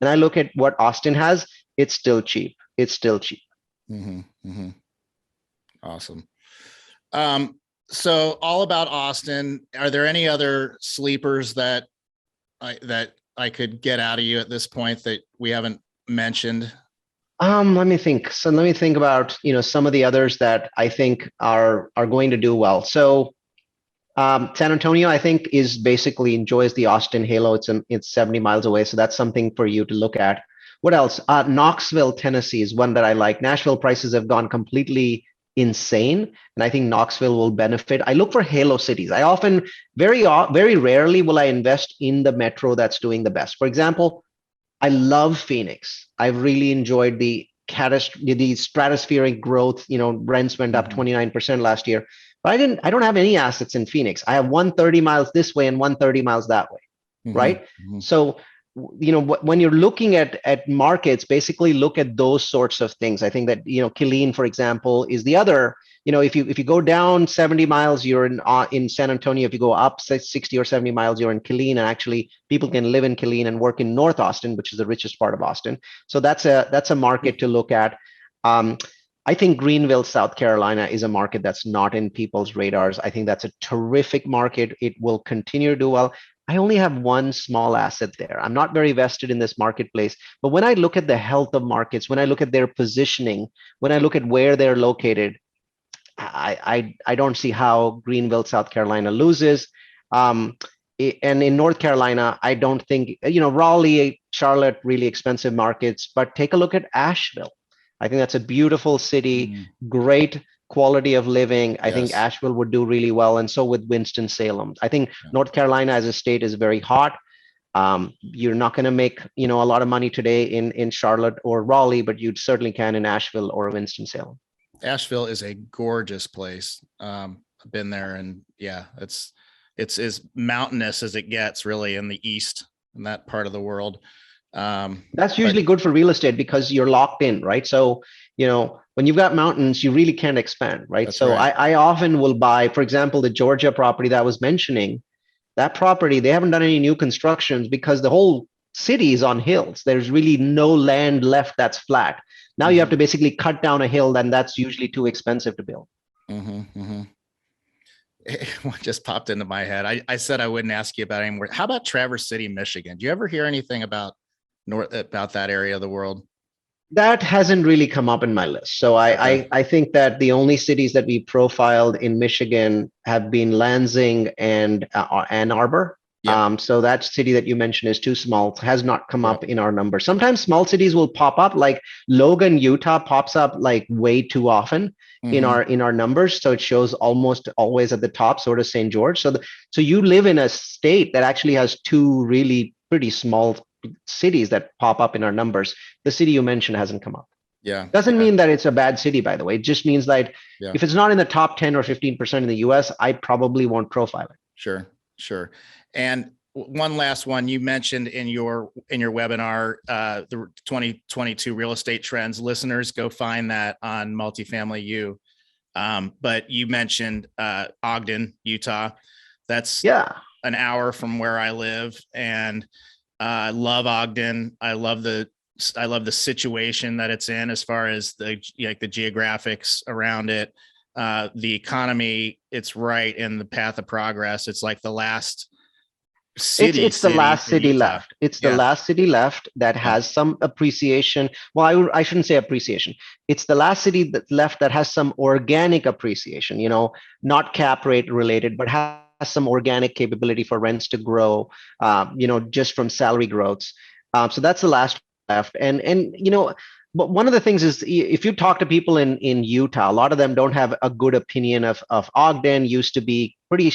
I look at what Austin has, it's still cheap. It's still cheap. Awesome. So all about Austin. Are there any other sleepers that I could get out of you at this point that we haven't mentioned? Let me think. So let me think about some of the others that I think are going to do well. So San Antonio, I think, is basically enjoys the Austin halo. It's 70 miles away, so that's something for you to look at. What else? Knoxville, Tennessee is one that I like. Nashville prices have gone completely insane, and I think Knoxville will benefit. I look for halo cities. I often, very rarely will I invest in the metro that's doing the best. For example, I love Phoenix. I've really enjoyed the stratospheric growth. Rents went up 29% last year. But I don't have any assets in Phoenix. I have 130 miles this way and 130 miles that way, right? So, when you're looking at markets, basically look at those sorts of things. I think that, Killeen, for example, is the other. If you go down 70 miles, you're in San Antonio. If you go up 60 or 70 miles, you're in Killeen. And actually, people can live in Killeen and work in North Austin, which is the richest part of Austin. So that's a market to look at. I think Greenville, South Carolina is a market that's not in people's radars. I think that's a terrific market. It will continue to do well. I only have one small asset there. I'm not very vested in this marketplace. But when I look at the health of markets, when I look at their positioning, when I look at where they're located, I don't see how Greenville, South Carolina loses. And in North Carolina, I don't think, Raleigh, Charlotte, really expensive markets, but take a look at Asheville. I think that's a beautiful city, great quality of living. I think Asheville would do really well. And so would Winston-Salem. I think North Carolina as a state is very hot. You're not going to make, a lot of money today in Charlotte or Raleigh, but you certainly can in Asheville or Winston-Salem. Asheville is a gorgeous place. I've been there, and it's as mountainous as it gets, really, in the east, in that part of the world. That's usually good for real estate because you're locked in, right? So, when you've got mountains, you really can't expand, right? That's so right. I often will buy, for example, the Georgia property that I was mentioning. That property, they haven't done any new constructions because the whole city is on hills. There's really no land left that's flat. Now you have to basically cut down a hill, and that's usually too expensive to build. What just popped into my head. I said I wouldn't ask you about it anymore. How about Traverse City, Michigan? Do you ever hear anything about that area of the world? That hasn't really come up in my list. So I think that the only cities that we profiled in Michigan have been Lansing and Ann Arbor. So that city that you mentioned is too small, has not come up in our numbers. Sometimes small cities will pop up, like Logan, Utah pops up like way too often in our numbers. So it shows almost always at the top, sort of St. George. So you live in a state that actually has two really pretty small cities that pop up in our numbers. The city you mentioned hasn't come up. Doesn't mean that it's a bad city, by the way. It just means that if it's not in the top 10 or 15% in the US, I probably won't profile it. Sure. And one last one, you mentioned in your webinar, the 2022 real estate trends. Listeners, go find that on Multifamily U. But you mentioned Ogden, Utah. That's an hour from where I live, and I love Ogden. I love the situation that it's in as far as the geographics around it. The economy, it's right in the path of progress. It's like the last city. It's the last city left. It's the last city left that has some appreciation. Well, I shouldn't say appreciation. It's the last city that left that has some organic appreciation, not cap rate related, but has some organic capability for rents to grow, just from salary growths. So that's the last left. But one of the things is, if you talk to people in Utah, a lot of them don't have a good opinion of Ogden. Used to be pretty,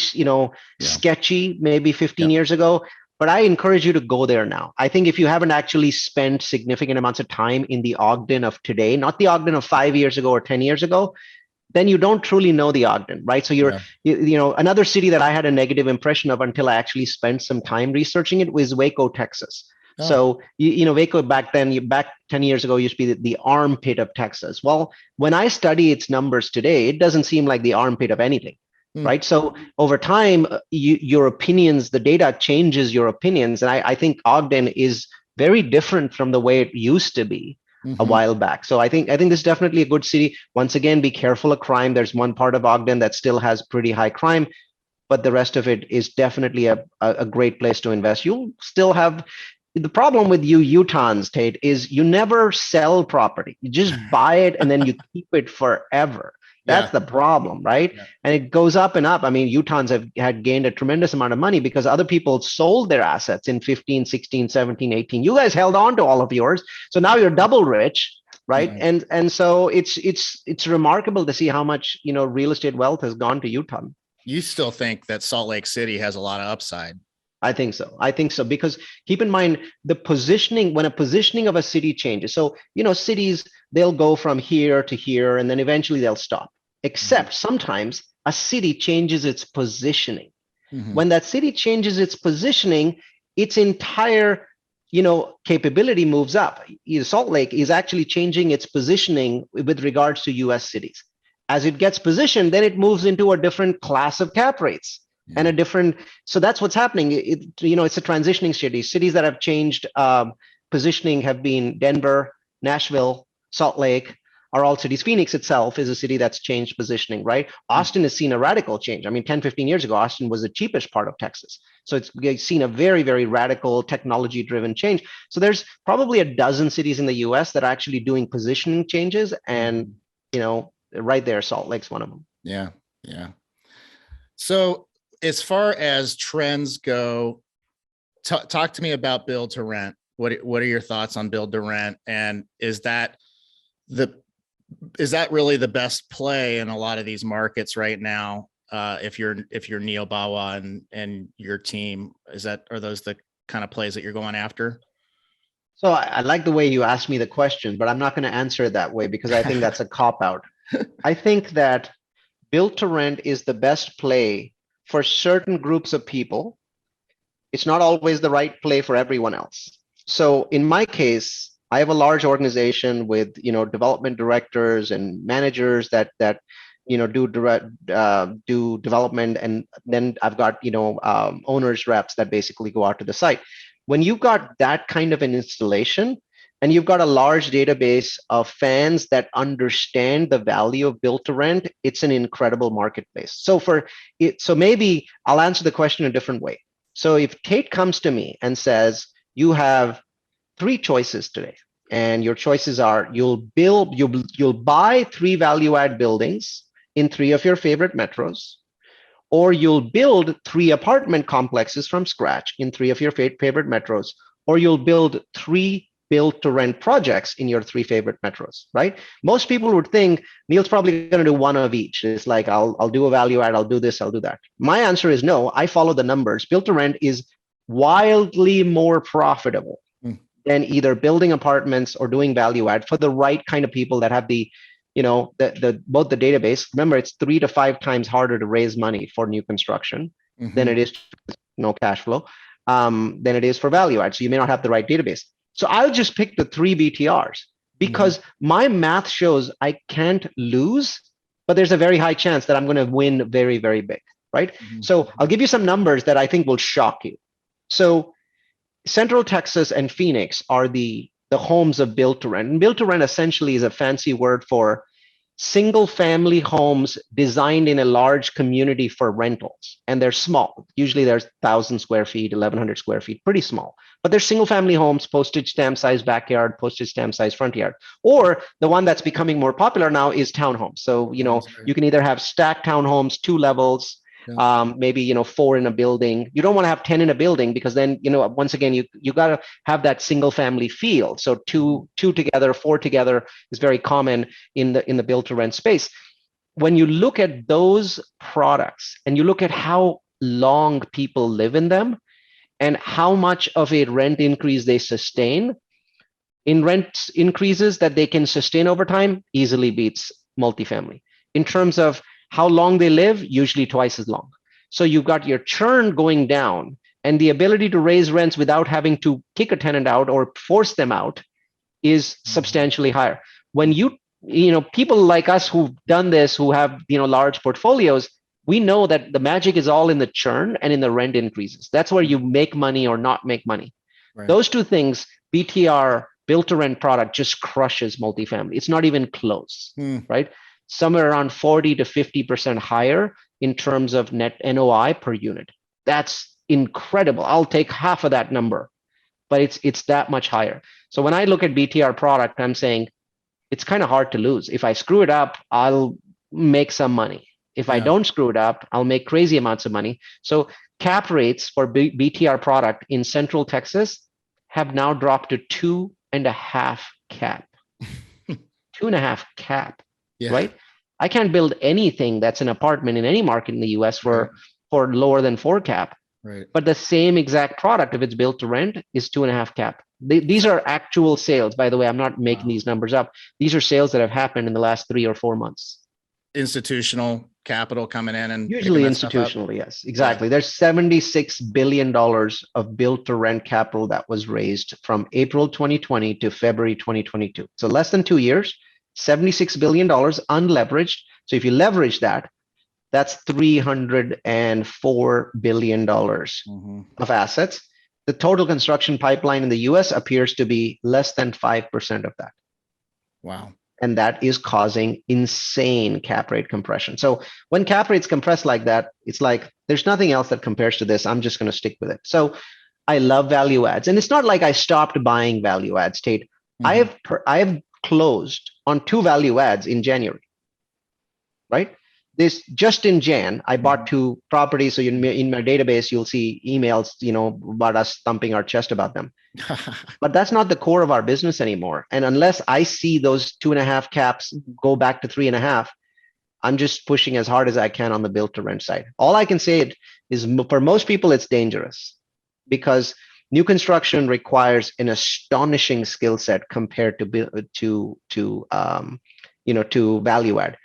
sketchy, maybe 15 years ago. But I encourage you to go there now. I think if you haven't actually spent significant amounts of time in the Ogden of today, not the Ogden of 5 years ago or 10 years ago, then you don't truly know the Ogden, right? So another city that I had a negative impression of until I actually spent some time researching it was Waco, Texas. So, Waco back 10 years ago used to be the armpit of Texas. Well, when I study its numbers today, it doesn't seem like the armpit of anything, right? So over time, your opinions, the data changes your opinions. And I think Ogden is very different from the way it used to be a while back. So I think this is definitely a good city. Once again, be careful of crime. There's one part of Ogden that still has pretty high crime, but the rest of it is definitely a great place to invest. You'll still have... The problem with you Utahns, Tate, is you never sell property. You just buy it and then you keep it forever. That's the problem, right? Yeah. And it goes up and up. I mean, Utahns had gained a tremendous amount of money because other people sold their assets in 15, 16, 17, 18. You guys held on to all of yours. So now you're double rich, right? Mm-hmm. And so it's remarkable to see how much, real estate wealth has gone to Utah. You still think that Salt Lake City has a lot of upside? I think so, because keep in mind the positioning, when a positioning of a city changes. So, cities, they'll go from here to here and then eventually they'll stop. Except sometimes a city changes its positioning. Mm-hmm. When that city changes its positioning, its entire, capability moves up. Salt Lake is actually changing its positioning with regards to US cities. As it gets positioned, then it moves into a different class of cap rates. And a different, so that's what's happening. It's a transitioning city. Cities that have changed positioning have been Denver, Nashville, Salt Lake are all cities. Phoenix itself is a city that's changed positioning, right? Austin has seen a radical change. I mean, 10, 15 years ago, Austin was the cheapest part of Texas. So it's seen a very, very radical technology-driven change. So there's probably a dozen cities in the US that are actually doing positioning changes. And, right there, Salt Lake's one of them. Yeah. So, as far as trends go, talk to me about build to rent. What are your thoughts on build to rent? And is that really the best play in a lot of these markets right now? If you're Neal Bawa and your team, are those the kind of plays that you're going after? So I like the way you asked me the question, but I'm not going to answer it that way because I think that's a cop out. I think that build to rent is the best play for certain groups of people. It's not always the right play for everyone else. So in my case, I have a large organization with development directors and managers that do development, and then I've got owners reps that basically go out to the site. When you've got that kind of an installation, and you've got a large database of fans that understand the value of build to rent, it's an incredible marketplace. So maybe I'll answer the question a different way. So if Tate comes to me and says, you have 3 choices today, and your choices are you'll buy 3 value add buildings in 3 of your favorite metros, or you'll build 3 apartment complexes from scratch in 3 of your favorite metros, or you'll build 3 build to rent projects in your 3 favorite metros, right? Most people would think Neal's probably going to do one of each. It's like, I'll do a value add, I'll do this, I'll do that. My answer is no. I follow the numbers. Build to rent is wildly more profitable than either building apartments or doing value add for the right kind of people that have the both the database. Remember, it's 3 to 5 times harder to raise money for new construction than it is no cash flow, than it is for value add. So you may not have the right database. So I'll just pick the 3 BTRs because my math shows I can't lose but there's a very high chance that I'm going to win very, very big, right? So I'll give you some numbers that I think will shock you. So Central Texas and Phoenix are the homes of build to rent. And build to rent essentially is a fancy word for single family homes designed in a large community for rentals. And they're small. Usually there's 1,000 square feet, 1,100 square feet, pretty small. But they're single family homes, postage stamp size backyard, postage stamp size front yard. Or the one that's becoming more popular now is townhomes. So, you can either have stacked townhomes, 2 levels, maybe 4 in a building. You don't want to have 10 in a building because then once again you got to have that single family feel. So two together, 4 together is very common in the build to rent space. When you look at those products and you look at how long people live in them and how much of a rent increase they sustain, in rent increases that they can sustain over time, easily beats multifamily. In terms of how long they live, usually twice as long. So you've got your churn going down and the ability to raise rents without having to kick a tenant out or force them out is substantially higher. When people like us who've done this, who have large portfolios, we know that the magic is all in the churn and in the rent increases. That's where you make money or not make money. Right. Those two things, BTR, built to rent product, just crushes multifamily. It's not even close, right? Somewhere around 40 to 50% higher in terms of net NOI per unit. That's incredible. I'll take half of that number, but it's that much higher. So when I look at BTR product, I'm saying it's kind of hard to lose. If I screw it up, I'll make some money. If I don't screw it up, I'll make crazy amounts of money. So cap rates for BTR product in Central Texas have now dropped to 2.5 cap. 2.5 cap. Yeah. Right? I can't build anything that's an apartment in any market in the US for lower than 4 cap. Right. But the same exact product, if it's built to rent, is 2.5 cap. These are actual sales, by the way. I'm not making these numbers up. These are sales that have happened in the last 3 or 4 months. Institutional capital coming in and usually institutional, yes, exactly. Yeah. There's $76 billion of built to rent capital that was raised from April 2020 to February 2022. So less than 2 years. $76 billion unleveraged. So if you leverage that, that's $304 billion of assets. The total construction pipeline in the US appears to be less than 5% of that. Wow. And that is causing insane cap rate compression. So when cap rates compress like that, it's like, there's nothing else that compares to this. I'm just going to stick with it. So I love value adds. And it's not like I stopped buying value adds, Tate. I have closed on 2 value adds in January, right? This just in Jan, I bought 2 properties. So in my database, you'll see emails, about us thumping our chest about them. But that's not the core of our business anymore. And unless I see those 2.5 caps go back to 3.5, I'm just pushing as hard as I can on the built to rent side. All I can say is for most people, it's dangerous because new construction requires an astonishing skill set compared to value add.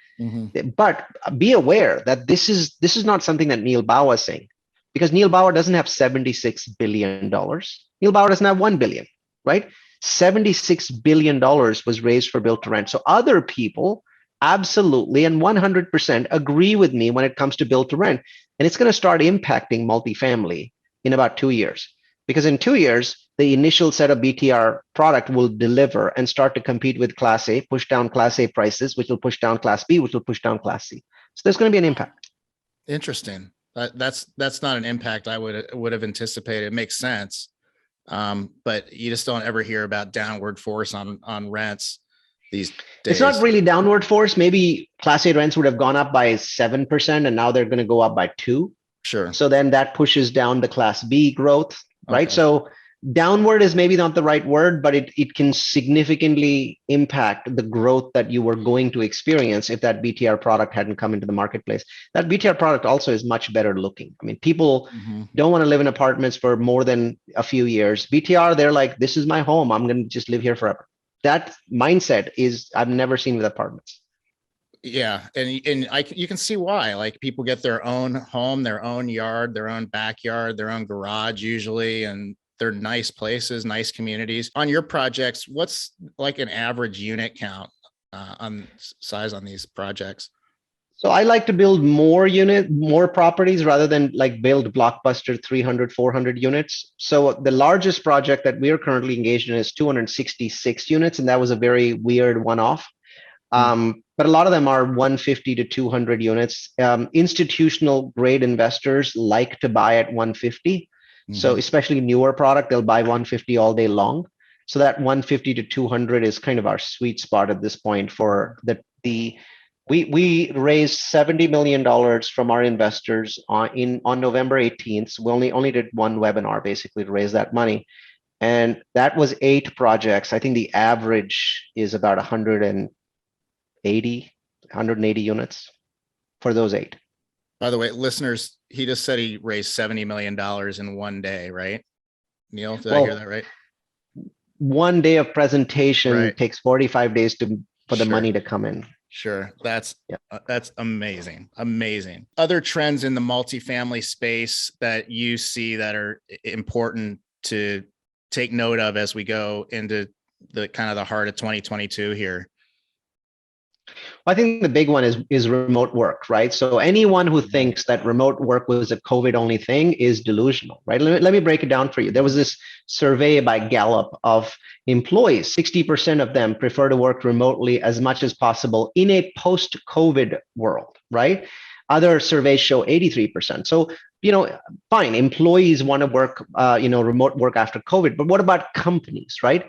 But be aware that this is not something that Neal Bawa is saying, because Neal Bawa doesn't have $76 billion. Neal Bawa doesn't have $1 billion, right? $76 billion was raised for built to rent. So other people absolutely and 100% agree with me when it comes to built to rent, and it's going to start impacting multifamily in about 2 years. Because in 2 years, the initial set of BTR product will deliver and start to compete with Class A, push down Class A prices, which will push down Class B, which will push down Class C. So there's going to be an impact. Interesting. That's not an impact I would have anticipated. It makes sense, but you just don't ever hear about downward force on rents these days. It's not really downward force. Maybe Class A rents would have gone up by 7%, and now they're going to go up by 2%. Sure. So then that pushes down the Class B growth. Right. Okay. So downward is maybe not the right word, but it can significantly impact the growth that you were going to experience if that BTR product hadn't come into the marketplace. That BTR product also is much better looking. I mean, people don't want to live in apartments for more than a few years. BTR, they're like, this is my home. I'm going to just live here forever. That mindset is I've never seen with apartments. Yeah. And you can see why. Like, people get their own home, their own yard, their own backyard, their own garage usually, and they're nice places, nice communities. On your projects, what's like an average unit count on size on these projects? So I like to build more properties rather than like build blockbuster 300, 400 units. So the largest project that we are currently engaged in is 266 units, and that was a very weird one-off. But a lot of them are 150 to 200 units. Institutional grade investors like to buy at 150. So especially newer product, they'll buy 150 all day long. So that 150 to 200 is kind of our sweet spot at this point for we raised $70 million from our investors on November 18th. So we only did one webinar basically to raise that money. And that was 8 projects. I think the average is about 180 units for those 8. By the way, listeners, he just said he raised $70 million in one day, right? Neal, did I hear that right? One day of presentation takes 45 days for the money to come in. Sure. That's amazing. Amazing. Other trends in the multifamily space that you see that are important to take note of as we go into the kind of the heart of 2022 here? I think the big one is remote work, right? So anyone who thinks that remote work was a COVID only thing is delusional, right? Let me break it down for you. There was this survey by Gallup of employees. 60% of them prefer to work remotely as much as possible in a post-COVID world, right? Other surveys show 83%. So, fine, employees want to work, remote work after COVID, but what about companies, right?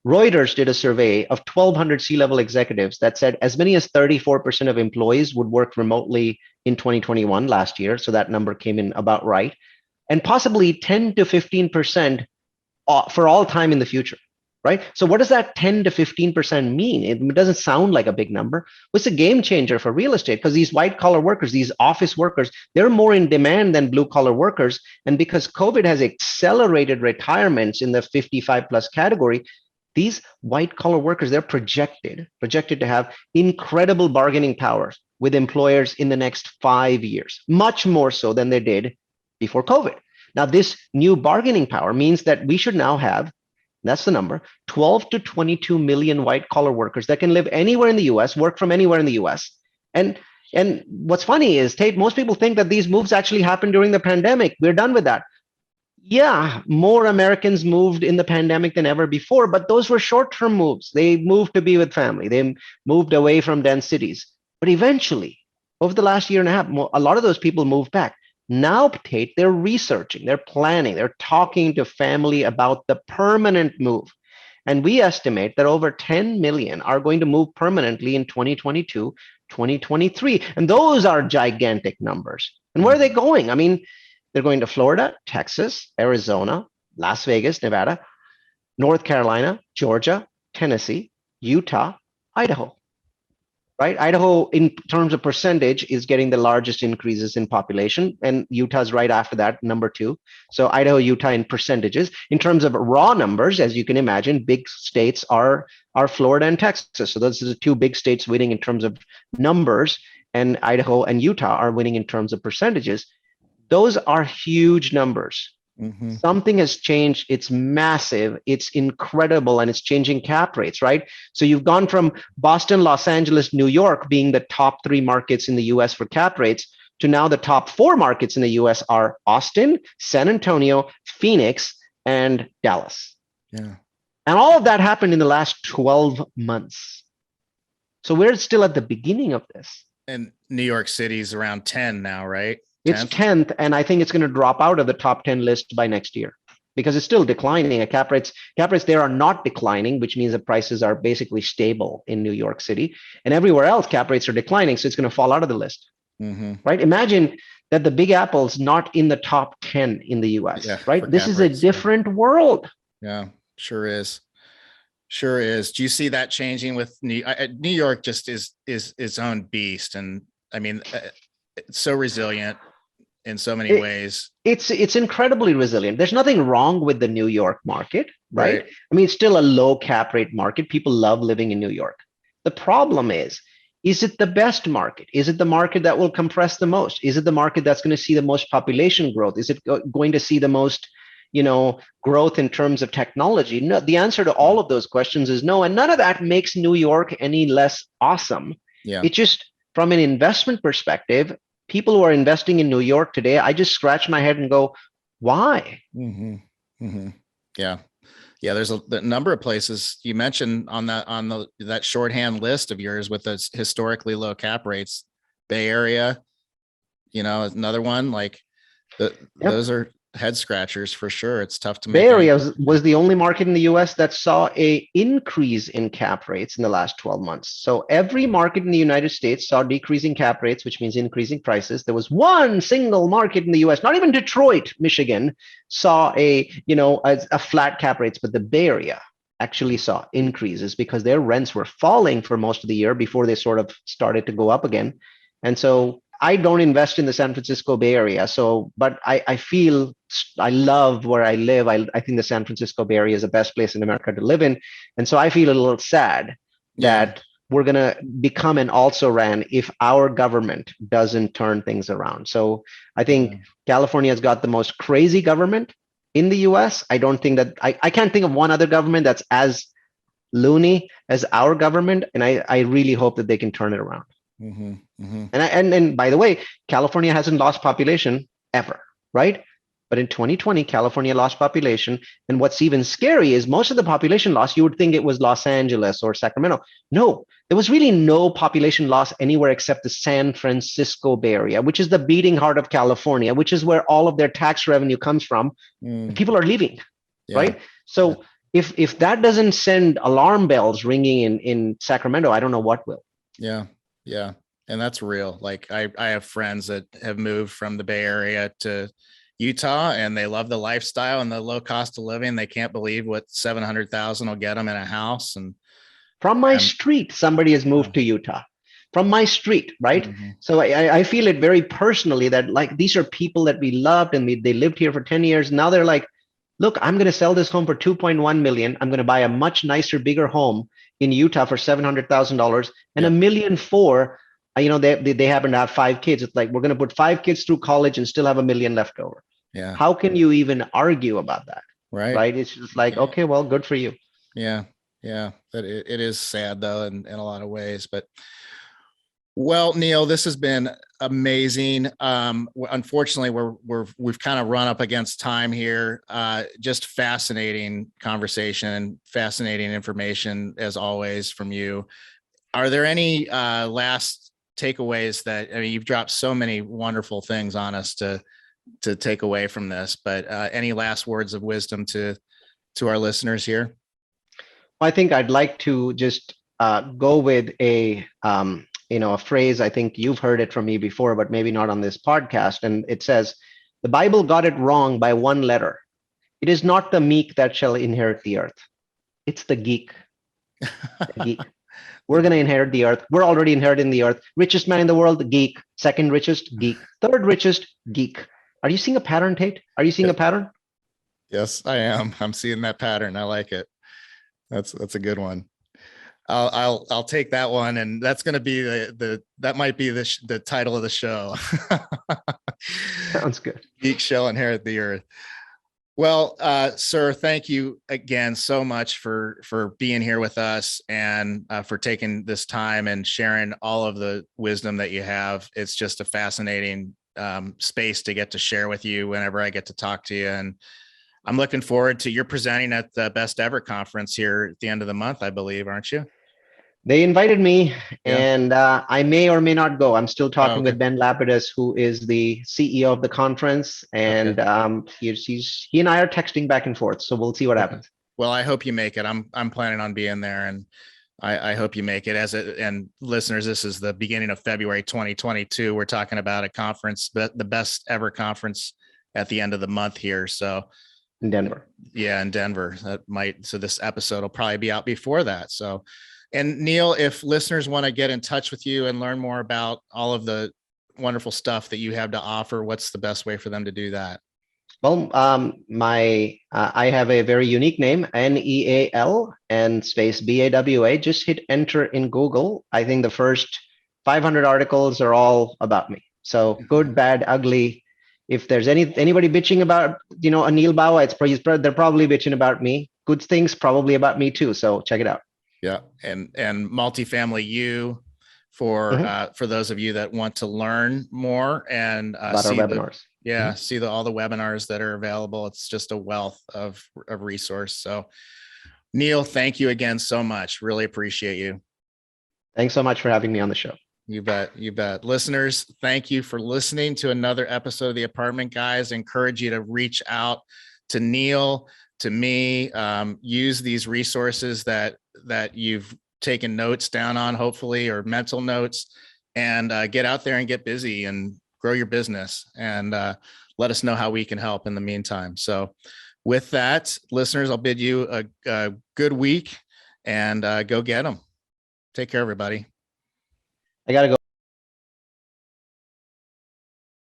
Reuters did a survey of 1,200 C-level executives that said as many as 34% of employees would work remotely in 2021 last year. So that number came in about right. And possibly 10 to 15% for all time in the future, right? So what does that 10 to 15% mean? It doesn't sound like a big number. It's a game changer for real estate because these white collar workers, these office workers, they're more in demand than blue collar workers. And because COVID has accelerated retirements in the 55 plus category, these white collar workers, they're projected to have incredible bargaining powers with employers in the next 5 years, much more so than they did before COVID. Now, this new bargaining power means that we should now have, that's the number, 12 to 22 million white collar workers that can live anywhere in the US, work from anywhere in the US. And what's funny is, Tate, most people think that these moves actually happened during the pandemic. We're done with that. Yeah, more Americans moved in the pandemic than ever before, but those were short-term moves. They moved to be with family. They moved away from dense cities. But eventually, over the last year and a half, a lot of those people moved back. Now, Tate, they're researching, they're planning, they're talking to family about the permanent move. And we estimate that over 10 million are going to move permanently in 2022, 2023. And those are gigantic numbers. And where are they going? I mean, they're going to Florida, Texas, Arizona, Las Vegas, Nevada, North Carolina, Georgia, Tennessee, Utah, Idaho, right? Idaho, in terms of percentage, is getting the largest increases in population, and Utah's right after that, number 2. So Idaho, Utah in percentages. In terms of raw numbers, as you can imagine, big states are Florida and Texas. So those are the 2 big states winning in terms of numbers, and Idaho and Utah are winning in terms of percentages. Those are huge numbers. Something has changed. It's massive. It's incredible. And it's changing cap rates, right? So you've gone from Boston, Los Angeles, New York being the top 3 markets in the US for cap rates to now the top 4 markets in the US are Austin, San Antonio, Phoenix, and Dallas. Yeah. And all of that happened in the last 12 months. So we're still at the beginning of this. And New York City's around 10 now, right? 10th? It's 10th, and I think it's going to drop out of the top 10 list by next year because it's still declining. Cap rates there are not declining, which means the prices are basically stable in New York City, and everywhere else cap rates are declining, so it's going to fall out of the list. Right? Imagine that the Big Apple's not in the top 10 in the US, right? This is a different world. Yeah, sure is. Sure is. Do you see that changing with New York? Just is its own beast, and I mean, it's so resilient in so many ways. It's incredibly resilient. There's nothing wrong with the New York market, right? I mean, it's still a low cap rate market. People love living in New York. The problem is it the best market? Is it the market that will compress the most? Is it the market that's going to see the most population growth? Is it going to see the most, growth in terms of technology? No, the answer to all of those questions is no. And none of that makes New York any less awesome. Yeah. It just from an investment perspective, people who are investing in New York today, I just scratch my head and go, why? Mm-hmm. Mm-hmm. Yeah. Yeah. There's a number of places you mentioned on that shorthand list of yours with those historically low cap rates. Bay Area, another one, like those are head scratchers for sure. It's tough to make. Bay Area was the only market in the US that saw a increase in cap rates in the last 12 months. So every market in the United States saw decreasing cap rates, which means increasing prices. There was one single market in the US, not even Detroit, Michigan, saw a flat cap rates, but the Bay Area actually saw increases because their rents were falling for most of the year before they sort of started to go up again. And so I don't invest in the San Francisco Bay Area. But I feel I love where I live. I think the San Francisco Bay Area is the best place in America to live in. And so I feel a little sad that we're going to become an also-ran if our government doesn't turn things around. So I think California has got the most crazy government in the US. I don't think that I can't think of one other government that's as loony as our government. And I really hope that they can turn it around. Mm-hmm, mm-hmm. And by the way, California hasn't lost population ever, right? But in 2020, California lost population. And what's even scary is most of the population loss, you would think it was Los Angeles or Sacramento. No, there was really no population loss anywhere except the San Francisco Bay Area, which is the beating heart of California, which is where all of their tax revenue comes from. People are leaving, right? So if that doesn't send alarm bells ringing in Sacramento, I don't know what will. Yeah. Yeah. And that's real. Like I have friends that have moved from the Bay Area to Utah and they love the lifestyle and the low cost of living. They can't believe what 700,000 will get them in a house. And from my street, somebody has moved to Utah from my street. Right. Mm-hmm. So I feel it very personally that like, these are people that we loved and they lived here for 10 years. Now they're like, look, I'm going to sell this home for 2.1 million. I'm going to buy a much nicer, bigger home in Utah for $700,000 and $1.4 million. They happen to have 5 kids. It's like, we're going to put 5 kids through college and still have $1 million left over. Yeah. How can you even argue about that? Right. It's just like, okay, well, good for you. Yeah. Yeah. That it is sad though, in a lot of ways, but well, Neal, this has been amazing. Unfortunately, we've kind of run up against time here. Just fascinating conversation, fascinating information as always from you. Are there any last takeaways you've dropped so many wonderful things on us to take away from this, but any last words of wisdom to our listeners here? I think I'd like to just go with a phrase. I think you've heard it from me before, but maybe not on this podcast. And it says, the Bible got it wrong by one letter. It is not the meek that shall inherit the earth. It's the geek. The geek. We're going to inherit the earth. We're already inheriting the earth. Richest man in the world, geek. Second richest, geek. Third richest, geek. Are you seeing a pattern, Tate? Are you seeing a pattern? Yes, I am. I'm seeing that pattern. I like it. That's a good one. I'll take that one, and that's going to be that might be the title of the show. Sounds good. Geek shall inherit the earth. Well, sir, thank you again so much for being here with us and for taking this time and sharing all of the wisdom that you have. It's just a fascinating space to get to share with you whenever I get to talk to you, and I'm looking forward to your presenting at the Best Ever conference here at the end of the month, I believe, aren't you? They invited me, and I may or may not go. I'm still talking with Ben Lapidus, who is the CEO of the conference, and he and I are texting back and forth. So we'll see what happens. Well, I hope you make it. I'm planning on being there, and I hope you make it. And listeners, this is the beginning of February 2022. We're talking about a conference, the Best Ever conference at the end of the month here. So in Denver. Yeah, in Denver. So this episode will probably be out before that. So. And Neal, if listeners want to get in touch with you and learn more about all of the wonderful stuff that you have to offer, what's the best way for them to do that? Well, I have a very unique name, Neal and space Bawa. Just hit enter in Google. I think the first 500 articles are all about me. So good, bad, ugly. If there's anybody bitching about, a Neal Bawa, they're probably bitching about me. Good things probably about me too. So check it out. Yeah. And multifamily for those of you that want to learn more and about our webinars. See all the webinars that are available. It's just a wealth of resource. So Neal, thank you again so much. Really appreciate you. Thanks so much for having me on the show. You bet. You bet. Listeners, thank you for listening to another episode of the Apartment Guys. I encourage you to reach out to Neal, to me, use these resources that you've taken notes down on, hopefully, or mental notes, and get out there and get busy and grow your business, and let us know how we can help in the meantime. So with that, listeners, I'll bid you a good week, and go get them. Take care, everybody. I got to go.